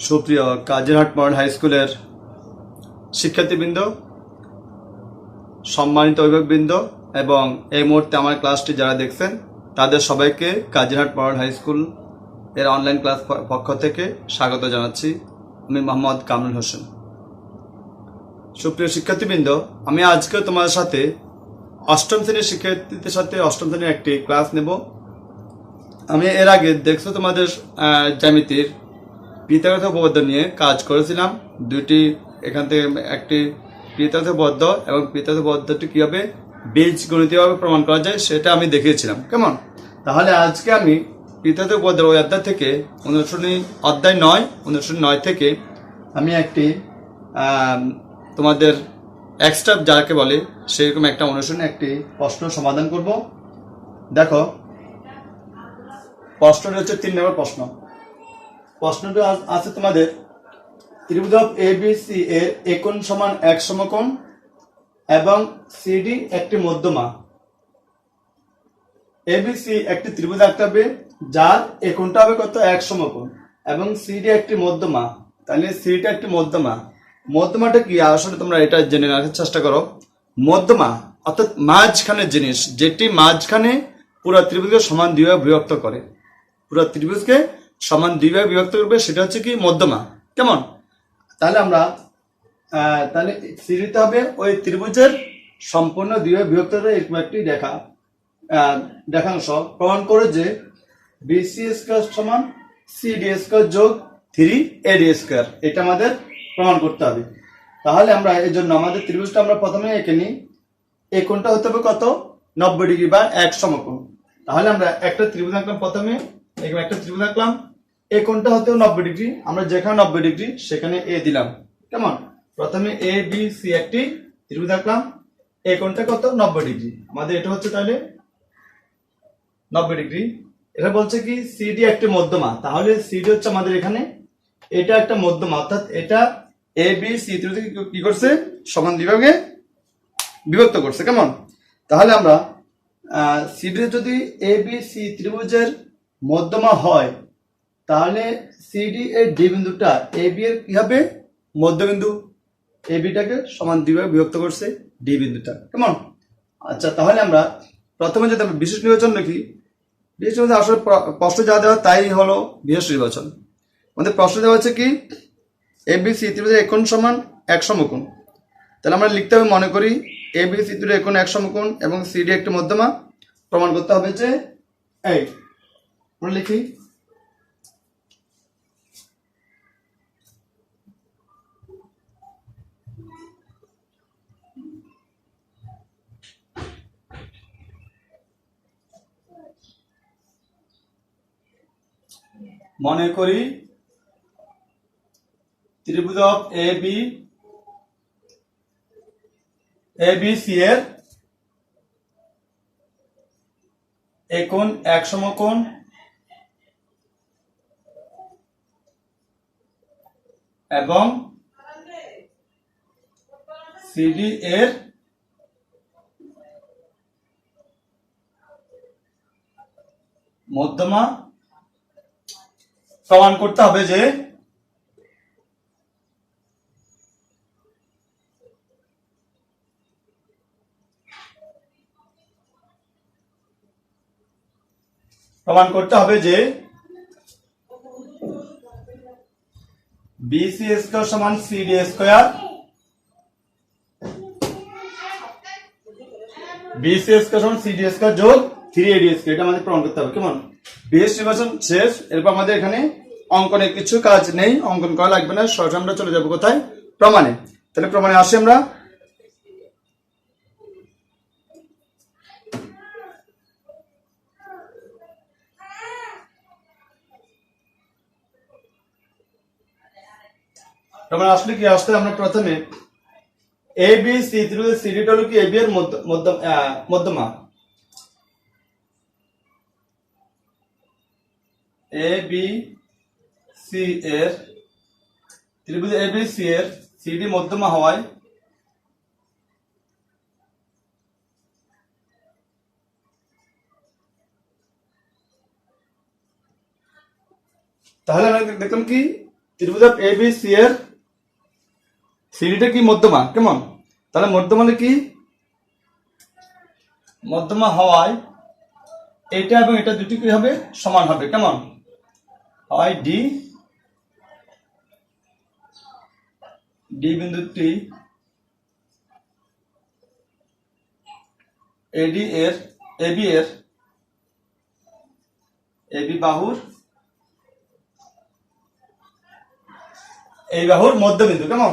সুপ্রিয় Kazirhat model high স্কুলের শিক্ষার্থীবৃন্দ, সম্মানিত অভিভাবকবৃন্দ এবং এই মুহূর্তে আমার ক্লাসটি যারা দেখছেন তাদের সবাইকে কাজিরহাট মডেল হাই স্কুল এর অনলাইন ক্লাস পক্ষ থেকে স্বাগত জানাচ্ছি। আমি মোহাম্মদ কামরুল হোসেন। সুপ্রিয় শিক্ষার্থীবৃন্দ, আমি আজকে তোমাদের সাথে অষ্টম শ্রেণীর শিক্ষার্থীদের সাথে অষ্টম শ্রেণীর একটি ক্লাস নেব। আমি এর আগে দেখছো তোমাদের জ্যামিতির পিথাগোরাস উপপাদ্য নিয়ে কাজ করেছিলাম। দুইটি এখান থেকে একটি পিথাগোরাস উপপাদ্য এবং পিথাগোরাস উপপাদ্যটি কীভাবে বীজগণিতীয়ভাবে প্রমাণ করা যায় সেটা আমি দেখিয়েছিলাম। কেমন? তাহলে আজকে আমি পিথাগোরাস উপপাদ্যের ওই অধ্যায় থেকে অধ্যায় 9 থেকে আমি একটি তোমাদের এক্সট্রা যাকে বলে সেরকম একটা অনুশীলনী একটি প্রশ্ন সমাধান করব। দেখো, প্রশ্নটি হচ্ছে 3 নম্বর প্রশ্ন। প্রশ্নটি আছে তোমাদের, ত্রিভুজ এবিসি এর একোণ সমান এক সমকোণ এবং সিডি একটি মধ্যমা। এবিসি একটি ত্রিভুজ আঁকতে হবে যার একোণটা হবে কত? এক সমকোণ এবং সিডি একটি মধ্যমা। তাহলে সিডি একটি মধ্যমা। মধ্যমাটা কি আসলে তোমরা এটা জেনে নেওয়ার চেষ্টা করো। মধ্যমা অর্থাৎ মাঝখানের জিনিস, যেটি মাঝখানে পুরো ত্রিভুজকে সমান দুইভাবে বিভক্ত করে, পুরো ত্রিভুজকে সমান দুইভাবে বিভক্ত করবে, সেটা হচ্ছে কি মধ্যমা। কেমন? তাহলে আমরা তাহলে সিডিতে হবে ওই ত্রিভুজের সম্পূর্ণ দুইভাবে বিভক্ত এরকম একটি রেখাংশ প্রমাণ করে যে বিসি স্কয়ার সমান সিডি স্কয়ার যোগ 3AD স্কয়ার, এটা আমাদের প্রমাণ করতে হবে। তাহলে আমরা এর জন্য আমাদের ত্রিভুজটা আমরা প্রথমে এঁকে নিই। এই কোণটা হতে হবে কত? 90 ডিগ্রি বা এক সমকোণ। তাহলে আমরা একটা ত্রিভুজ আঁকলাম, প্রথমে এখানে একটা ত্রিভুজ আঁকলাম। এই কোণটা হতে 90 ডিগ্রি, আমরা যেখানে 90 ডিগ্রি সেখানে এ দিলাম। কেমন? প্রথমে এ বি সি একটি ত্রিভুজ আঁকলাম। এই কোণটা কত? 90 ডিগ্রি। আমাদের এটা হচ্ছে তাহলে 90 ডিগ্রি। এটা বলছে কি সিডি একটি মধ্যমা। তাহলে সিডি হচ্ছে আমাদের এখানে এটা একটা মধ্যমা, অর্থাৎ এটা এ বি সি ত্রিভুজকে কি করছে? সমান বিভাগে বিভক্ত করছে। কেমন? তাহলে আমরা সিডি যদি এ বি সি ত্রিভুজের মধ্যমা হয়, তাহলে সিডি এর ডি বিন্দুটা এ বি এর কি হবে? মধ্যবিন্দু। এ বিটাকে সমান দুইভাবে বিভক্ত করছে ডি বিন্দুটা। কেমন? আচ্ছা, তাহলে আমরা প্রথমে যদি আমরা বিশেষ নির্বাচন লিখি, বিশেষ নির্বাচন আসলে প্রশ্ন যা দেওয়া তাই হলো বিশেষ নির্বাচন। আমাদের প্রশ্ন দেওয়া হচ্ছে কি এবিসি ত্রিভুজের একোণ সমান এক সমকোণ। তাহলে আমরা লিখতে হবে, মনে করি এবিসি ত্রিভুজের একোণ এক সমকোণ এবং সিডি একটি মধ্যমা। প্রমাণ করতে হবে যে এই আমরা লিখি মনে করি ত্রিভুজ এবিসি এর একোণ এক সমকোণ এবং সিডি এর মধ্যমা। প্রমাণ করতে হবে যে বিসি স্কয়ার সমান সিডি স্কয়ার, বিসি স্কয়ার সমান সিডি স্কয়ার যোগ 3AD স্কয়ার, এটা আমাদের প্রমাণ করতে হবে। কেমন? বিশেষ নির্বাচন শেষ। এরপর আমাদের এখানে অঙ্কনের কিছু কাজ নেই, অঙ্কন করা লাগবে না, সরাসরি আমরা চলে যাবো কোথায়? প্রমাণে। তাহলে প্রমাণে আসি আমরা। প্রমাণ আসলে কি আসতে, আমরা প্রথমে এ বি সি ত্রিভুজের সিডিটা হলো কি এ বি এর মধ্যমা। এ বি সি এর ত্রিভুজ এ বি সি এর সিডি মধ্যমা হওয়ায় তাহলে আমরা দেখলাম কি ত্রিভুজ এবিসি এর সিডিটা কি মধ্যমা, কেমন? তাহলে মধ্যমা মানে কি? মধ্যমা হওয়ায় এটা এবং এটা দুটি কি হবে? সমান হবে, কেমন? হয় ডি বিন্দুটি এবি বাহুর এই বাহুর মধ্যবিন্দু, কেমন?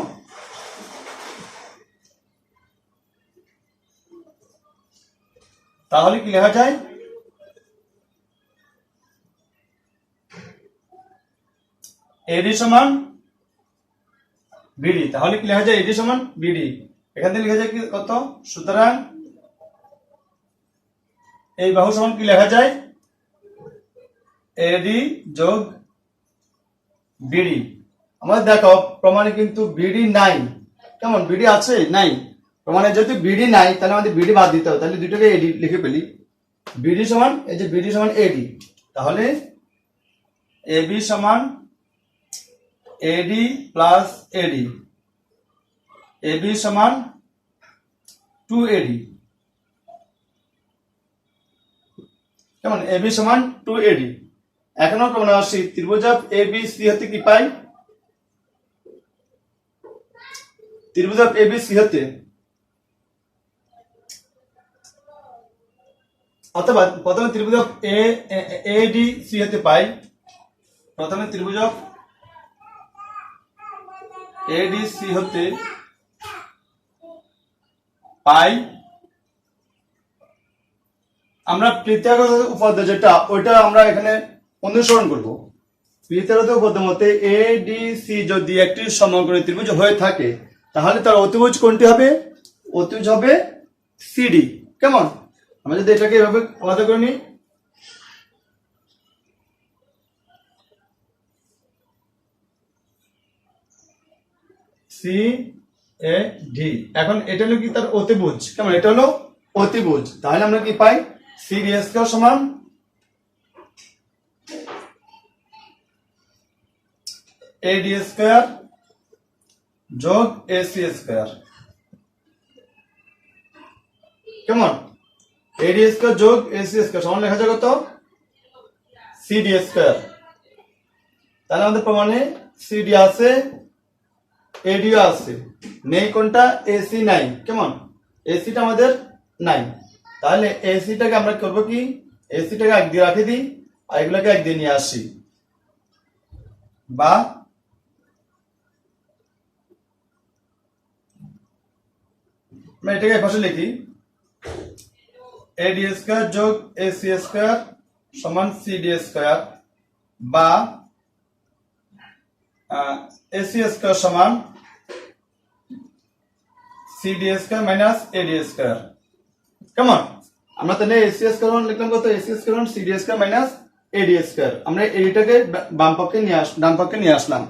তাহলে কি লেখা যায়? এডি সমান বিডি। তাহলে কি লেখা যায়? এডি সমান বিডি। এখান থেকে লেখা যায় কি কত? সুতরাং এই বাহু সমান কি লেখা যায়? এডি যোগ বিডি। আমাদের দেখো প্রমাণে কিন্তু বিডি নাই, কেমন? বিডি আছে নাই, প্রমাণে যেহেতু বিডি নাই তাহলে আমাদের বিডি বাদ দিতে হবে। তাহলে দুটোকে এডি লিখে ফেলি। বিডি সমান এই যে বিডি সমান এডি, তাহলে এবি সমান এডি প্লাস এডি, এবি সমান 2AD, কেমন? এবি সমান 2AD। এখন আমরা প্রমাণে আসি। ত্রিভুজ এবিসি হতে কি পাই? ত্রিভুজ এবিসি হতে অথবা প্রথমে ত্রিভুজ এডিসি হতে পাই। প্রথমে ত্রিভুজ এডিসি হতে পাই আমরা পিথাগোরাস উপপাদ্য যেটা, ওইটা আমরা এখানে অনুসরণ করব। পিথাগোরাস উপপাদ্য মতে এডিসি যদি একটি সমকোণী ত্রিভুজ হয়ে থাকে তাহলে তার অতিভুজ কোনটি হবে? অতিভুজ হবে সিডি, কেমন? আমরা যদি এটাকে এভাবে আলাদা করে নিই, সি এ ডি। এখন এটা হলো কি তার অতিভুজ, কেমন? এটা হলো অতিভুজ। তাহলে আমরা কি পাই? সিডি স্কয়ার সমান এডি স্কয়ার যোগ এসি স্কয়ার, কেমন? এডি স্কয়ার যোগ এসি স্কয়ার সমান লেখা যায় কত? CD square. তাহলে আমাদের প্রমাণে সিডি আছে, এডিও আছে, নেই কোনটা? এসি নাই, কেমন? এসিটা আমাদের নাই। তাহলে এসিটাকে আমরা করব কি? এসিটাকে এক দিয়ে রাখে দিই আর এগুলোকে এক দিয়ে নিয়ে আসি, বা আমরা এটাকে পাশে লিখি। এডি স্কয়ার যোগ এসি স্কয়ার সমান সিডি স্কয়ার, বা এসি স্কয়ার সমান সিডি স্কয়ার মাইনাস এডি স্কয়ার, কেমন? আমরা তাহলে এসি স্কয়ার মান লিখলাম কত? এসি স্কয়ার মান সিডি স্কয়ার মাইনাস এডি স্কয়ার। আমরা এডিটাকে বাম পক্ষে ডান পক্ষে নিয়ে আসলাম।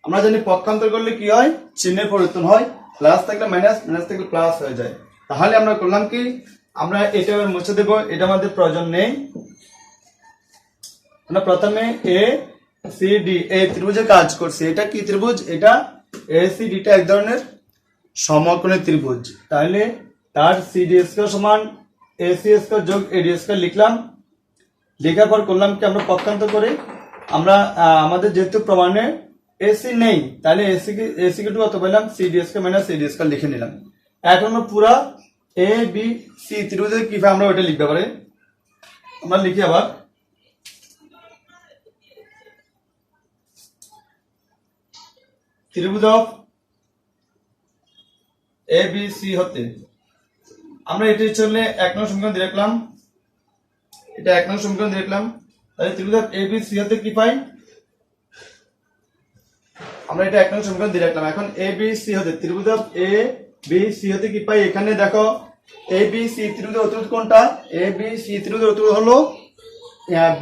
আমরা জানি পক্ষান্তর করলে কি হয়? চিহ্নের পরিবর্তন হয়, প্লাস থাকলে মাইনাস, মাইনাস থাকলে প্লাস হয়ে যায়। তাহলে আমরা করলাম কি? আমরা এটা মুছে দেব, এটা আমাদের প্রয়োজন নেই। আমরা প্রথমে এ সি ডি এই ত্রিভুজে কাজ করছি। এটা কি ত্রিভুজ? এটা এসিডি টা এক ধরনের সমকোণী ত্রিভুজ। তাহলে তার সিডি স্কয়ার সমান এসি স্কয়ার যোগ এডি স্কয়ার লিখলাম। লেখার পর করলাম কি? আমরা পক্ষান্তর করে আমরা আমাদের যেহেতু প্রমাণে এসি নেই তাহলে এসি কে কত পেলাম? সিডি স্কয়ার মাইনাস এডি স্কয়ার লিখে নিলাম। এখন আমরা পুরা এ বি সি ত্রিভুজের কিভাবে আমরা ওটা লিখতে পারি? আমরা লিখি আবার ত্রিভুজ এ বি সি হতে আমরা এটি চললে 1 নং সমীকরণ দিয়ে রাখলাম, এটা 1 নং সমীকরণ দিয়ে রাখলাম। তাহলে ত্রিভুজ এ বি সি হতে কি পাই? আমরা এটা 1 নং সমীকরণ দিয়ে রাখলাম। এখন এ বি সি হতে ত্রিভুজ এ বি সি হতে কি পাই? এখানে দেখো এ বি সি ত্রিভুজের অতিভুজ কোনটা? এ বি সি ত্রিভুজের অতিভুজ হলো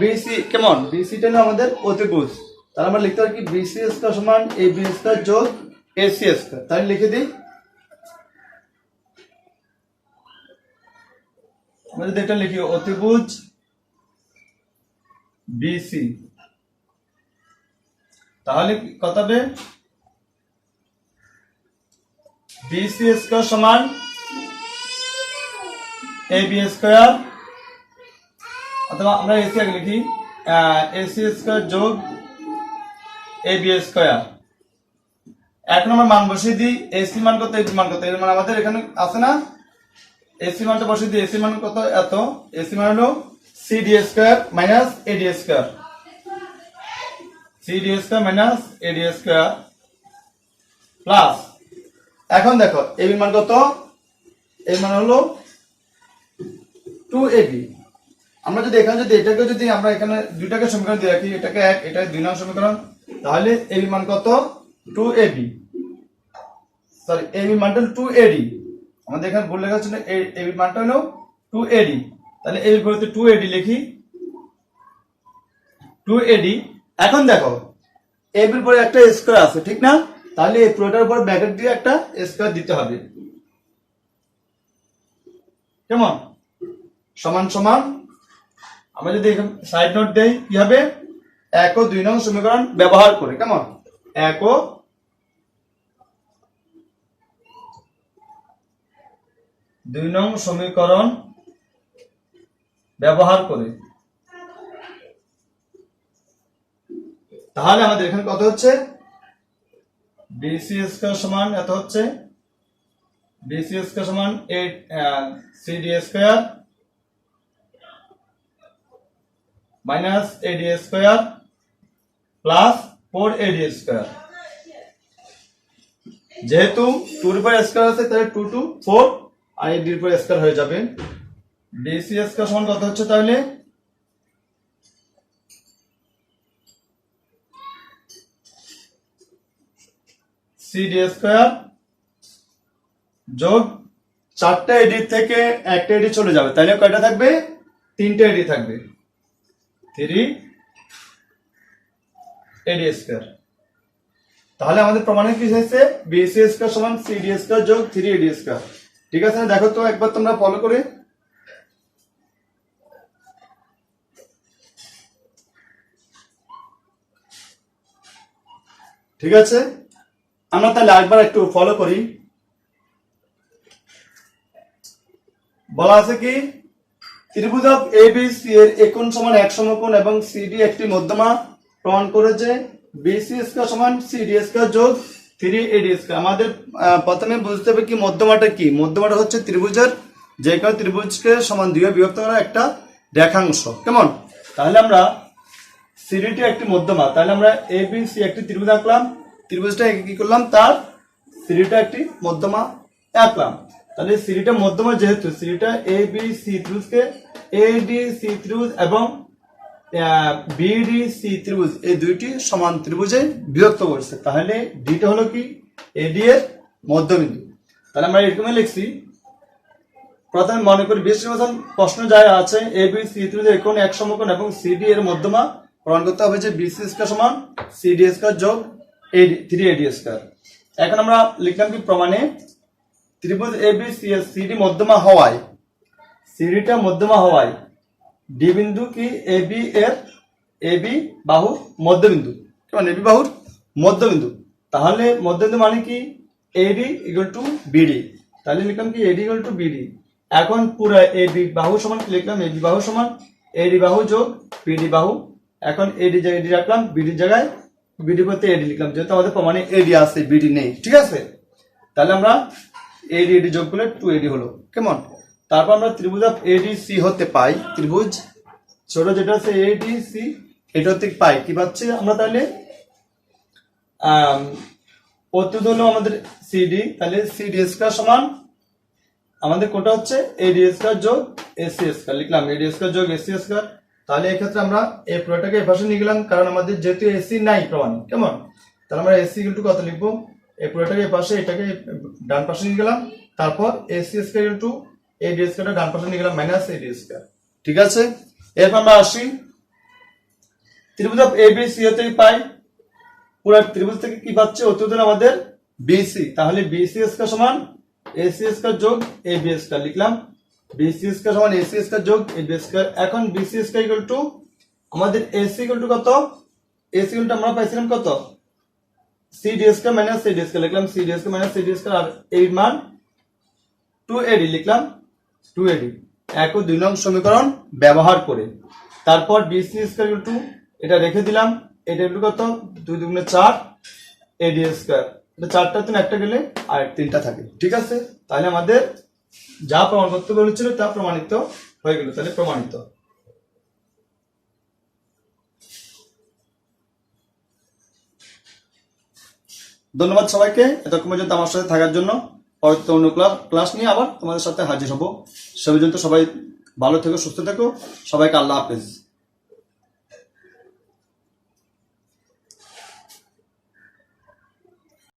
বিসি, কেমন? বিসিটা হলো আমাদের অতিভুজ। তাহলে আমরা লিখতে পারি কি? বিসি স্কয়ার সমান এ বি স্কয়ার যোগ এসি স্কয়ার। তাহলে লিখে দিই, আমরা যদি এটা লিখি অতিভুজ বিসি, তাহলে কত হবে বিসি স্কয়ার সমান এবি স্কয়ার, অথবা আমরা এসি আগে লিখি এসি স্কয়ার যোগ এবি স্কয়ার। এখন আমরা মান বসিয়ে দিই, এসি মান কত, এবি মান কত, এর মান আমাদের এখানে আছে না, এসি মানটা বসিয়ে দিই, এসি মান কত এত, এসি মান হলো সিডি স্কয়ার মাইনাস এডি স্কয়ার, সিডি স্কয়ার মাইনাস এডি স্কয়ার প্লাস, এখন দেখো এবি মান কত, এর মান হলো 2ab। আমরা যদি এখানে যদি এটাকে যদি আমরা এখানে দুইটাকে সমীকরণ দিয়ে রাখি, এটাকে 1 এটা 2 নং সমীকরণ, তাহলে এবি মান কত 2ab, সরি এবি মানটা 2ad, আমাদের এখানে ভুল লেখা আছে না, এবি মানটা হলো 2ad, তাহলে এবি বলতে 2ad লিখি 2ad। এখন দেখো এবির পরে একটা স্কয়ার আছে ঠিক না, তাহলে এই পুরোটার উপর ব্র্যাকেট দিয়ে একটা স্কয়ার দিতে হবে, কেমন, সমান সমান, আমরা যদি সাইড নোট দেই কি হবে 1 ও 2 নং সমীকরণ ব্যবহার করে, কেমন 1 ও 2 নং সমীকরণ ব্যবহার করে, তাহলে আমাদের এখানে কত হচ্ছে বিসি স্কয়ার সমান এত হচ্ছে, বিসি স্কয়ার সমান 8 সিডি স্কয়ার মাইনাস এডি স্কয়ার প্লাস 4ad স্কয়ার, যেহেতু 2 এর উপর স্কয়ার আছে তাহলে 2 টু 4 আর এডি এর উপর স্কয়ার হয়ে যাবে। বিসি স্কয়ার সমান কত হচ্ছে তাহলে সিডি স্কয়ার যোগ 4টা এডি থেকে একটা এডি চলে যাবে, তাহলে কয়টা থাকবে 3টা এডি থাকবে, 3ad স্কয়ার। তাহলে আমাদের প্রমাণে কি হয়েছে বিসি স্কয়ার সমান সিডি স্কয়ার যোগ 3ad স্কয়ার। ঠিক আছে, দেখো তো একবার তোমরা ফলো করে, ঠিক আছে, আমরা তাহলে আরেকবার একটু ফলো করি। বলা আছে কি ত্রিভুজক এবিসি এর একোণ সমান 1 সমকোণ এবং সিডি একটি মধ্যমা প্রমাণ করে যে বিসি স্কয়ার সমান সিডি স্কয়ার যোগ 3ad স্কয়ার। আমাদের প্রথমে বুঝতে হবে কি মধ্যমাটা কি, মধ্যমাটা হচ্ছে ত্রিভুজের যে কোনো ত্রিভুজকে সমান দুইয়ে বিভক্ত করা একটা রেখাংশ, কেমন, তাহলে আমরা সিডিটি একটি মধ্যমা, তাহলে আমরা এবিসি একটি ত্রিভুজ আঁকলাম, ত্রিভুজটা কি করলাম তার সিডিটা একটি মধ্যমা আঁকলাম, তাহলে সিডিটা মধ্যমা, যেহেতু সিডিটা এবিসি ত্রিভুজকে এডিসি ত্রিভুজ এবং বিডিসি ত্রিভুজ এই দুইটি সমান ত্রিভুজে বিভক্ত করছে, তাহলে ডিটা হলো কি এডি এর মধ্যবিন্দু। তাহলে আমরা এরকমই লিখছি, প্রথমে মনে করি বেশ মতন প্রশ্ন যায় আছে এবিসি ত্রিভুজের একোণ 1 সমকোণ এবং সিডি এর মধ্যমা প্রমাণ করতে হবে যে বিসি স্কয়ার সমান সিডি স্কয়ার যোগ 3ad স্কয়ার। এখন আমরা লিখলাম কি প্রমাণে ত্রিভুজ এবিসি এর সিডি মধ্যমা হওয়ায়, সিডিটা মধ্যমা হওয়ায় ডি বিন্দু কি এবি এর এবি বাহুর মধ্যবিন্দু, কেমন এবি বাহুর মধ্যবিন্দু, তাহলে মধ্যবিন্দু মানে কি এডি ইকুয়াল টু বিডি, তাহলে লিখলাম কি এডি ইকুয়াল টু বিডি। এখন পুরো এবি বাহু সমান কি লিখলাম এবি বাহু সমান এডি বাহু যোগ বিডি বাহু, এখন এডি জায়গায় এডি রাখলাম, বিডি জায়গায় বিডি করতে এডি লিখলাম, যেহেতু আমাদের প্রমাণে এডি আছে বিডি নেই, ঠিক আছে, তাহলে আমরা এডি এডি যোগ করলে 2ad হলো, কেমন, তারপর আমরা ত্রিভুজ এডিসি হতে পাই, ত্রিভুজ ছোট যেটা আছে এডিসি এটা হতে পাই কি পাচ্ছি আমরা, তাহলে প্রত্যুত হলো আমাদের সিডি, তাহলে সিডি স্কয়ার সমান আমাদের কোনটা হচ্ছে এডি স্কয়ার যোগ এসি স্কয়ার, লিখলাম এডি স্কয়ার যোগ এসি স্কয়ার। তাহলে এই ক্ষেত্রে আমরা এই পুরোটাকে এই পাশে নিয়ে গেলাম, কারণ আমাদের যেহেতু এসি নাই প্রমাণে, কেমন, তাহলে আমরা এসি ইকুয়াল টু কত লিখবো, এই পুরোটাকে এই পাশে এটাকে ডান পাশে নিয়ে গেলাম, তারপর এসি স্কয়ার ইকুয়াল টু এডি স্কয়ারটা ডান পাশে নিয়ে গেলাম মাইনাস এডি স্কয়ার, ঠিক আছে। এরপর আমরা আসি ত্রিভুজ এবিসি হতে পাই, পুরো ত্রিভুজ থেকে কি পাচ্ছে অত্যুদূর আমাদের বিসি, তাহলে বিসি স্কয়ার সমান এসি স্কয়ার যোগ এবি স্কয়ার, লিখলাম বিসি স্কয়ার সমান এসি স্কয়ার যোগ এবি স্কয়ার। এখন বিসি স্কয়ার ইকুয়াল টু আমাদের এসি ইকুয়াল টু কত, এসি ইকুয়াল টু আমরা পাইছিলাম কত C D square minus C D square লিখলাম, C D square minus C D square, আর এর মান 2AD লিখলাম, 2AD। 1 ও 2 নং সমীকরণ ব্যবহার করে তারপর BC স্কয়ার ইকুয়াল টু এটা রেখে দিলাম, এটা ইকুয়াল কত 2 2 4 AD স্কয়ার, এটা 4টার জন্য একটা গেলে আর 3টা থাকে। ঠিক আছে, তাহলে আমাদের যা প্রমাণ করতে বলেছিল তা প্রমাণিত হয়ে গেল, তাহলে প্রমাণিত। ধন্যবাদ সবাইকে এতক্ষণ পর্যন্ত আমার সাথে থাকার জন্য। পরবর্তী অন্য ক্লাস নিয়ে আবার তোমাদের সাথে হাজির হব। সে পর্যন্ত সবাই ভালো থেকো, সুস্থ থেকো, সবাইকে আল্লাহ হাফেজ।